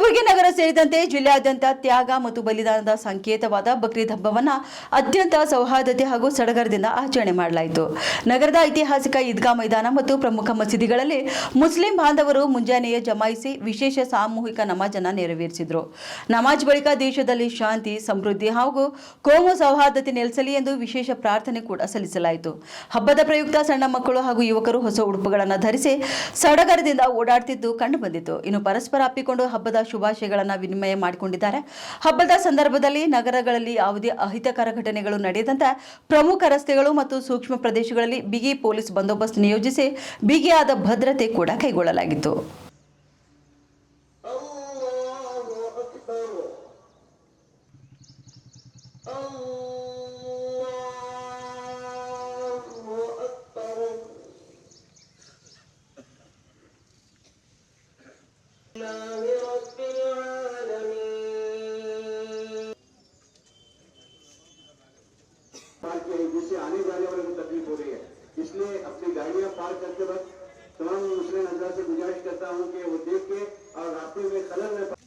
ಕಲಬುರಗಿ ನಗರ ಸೇರಿದಂತೆ ಜಿಲ್ಲೆಯಾದ್ಯಂತ ತ್ಯಾಗ ಮತ್ತು ಬಲಿದಾನದ ಸಂಕೇತವಾದ ಬಕ್ರೀದ್ ಹಬ್ಬವನ್ನು ಅತ್ಯಂತ ಸೌಹಾರ್ದತೆ ಹಾಗೂ ಸಡಗರದಿಂದ ಆಚರಣೆ ಮಾಡಲಾಯಿತು. ನಗರದ ಐತಿಹಾಸಿಕ ಈದ್ಗಾ ಮೈದಾನ ಮತ್ತು ಪ್ರಮುಖ ಮಸೀದಿಗಳಲ್ಲಿ ಮುಸ್ಲಿಂ ಬಾಂಧವರು ಮುಂಜಾನೆಯೇ ಜಮಾಯಿಸಿ ವಿಶೇಷ ಸಾಮೂಹಿಕ ನಮಾಜ್ ಅನ್ನು ನೆರವೇರಿಸಿದರು. ನಮಾಜ್ ಬಳಿಕ ದೇಶದಲ್ಲಿ ಶಾಂತಿ, ಸಮೃದ್ಧಿ ಹಾಗೂ ಕೋಮು ಸೌಹಾರ್ದತೆ ನೆಲೆಸಲಿ ಎಂದು ವಿಶೇಷ ಪ್ರಾರ್ಥನೆ ಕೂಡ ಸಲ್ಲಿಸಲಾಯಿತು. ಹಬ್ಬದ ಪ್ರಯುಕ್ತ ಸಣ್ಣ ಮಕ್ಕಳು ಹಾಗೂ ಯುವಕರು ಹೊಸ ಉಡುಪುಗಳನ್ನು ಧರಿಸಿ ಸಡಗರದಿಂದ ಓಡಾಡುತ್ತಿದ್ದು ಕಂಡುಬಂದಿತು. ಇನ್ನು ಪರಸ್ಪರ ಅಪ್ಪಿಕೊಂಡು ಹಬ್ಬದ ಶುಭಾಶಯಗಳನ್ನು ವಿನಿಮಯ ಮಾಡಿಕೊಂಡಿದ್ದಾರೆ. ಹಬ್ಬದ ಸಂದರ್ಭದಲ್ಲಿ ನಗರಗಳಲ್ಲಿ ಯಾವುದೇ ಅಹಿತಕರ ಘಟನೆಗಳು ನಡೆಯದಂತೆ ಪ್ರಮುಖ ರಸ್ತೆಗಳು ಮತ್ತು ಸೂಕ್ಷ್ಮ ಪ್ರದೇಶಗಳಲ್ಲಿ ಬಿಗಿ ಪೊಲೀಸ್ ಬಂದೋಬಸ್ತ್ ನಿಯೋಜಿಸಿ ಬಿಗಿಯಾದ ಭದ್ರತೆ ಕೂಡ ಕೈಗೊಳ್ಳಲಾಗಿತ್ತು. जिससे आने जाने वाले को तकलीफ हो रही है, इसलिए अपनी गाड़ियां पार्क करते वक्त तमाम मुस्लिम हज़रात से गुजारिश करता हूं कि वो देख के और रास्ते में खलल न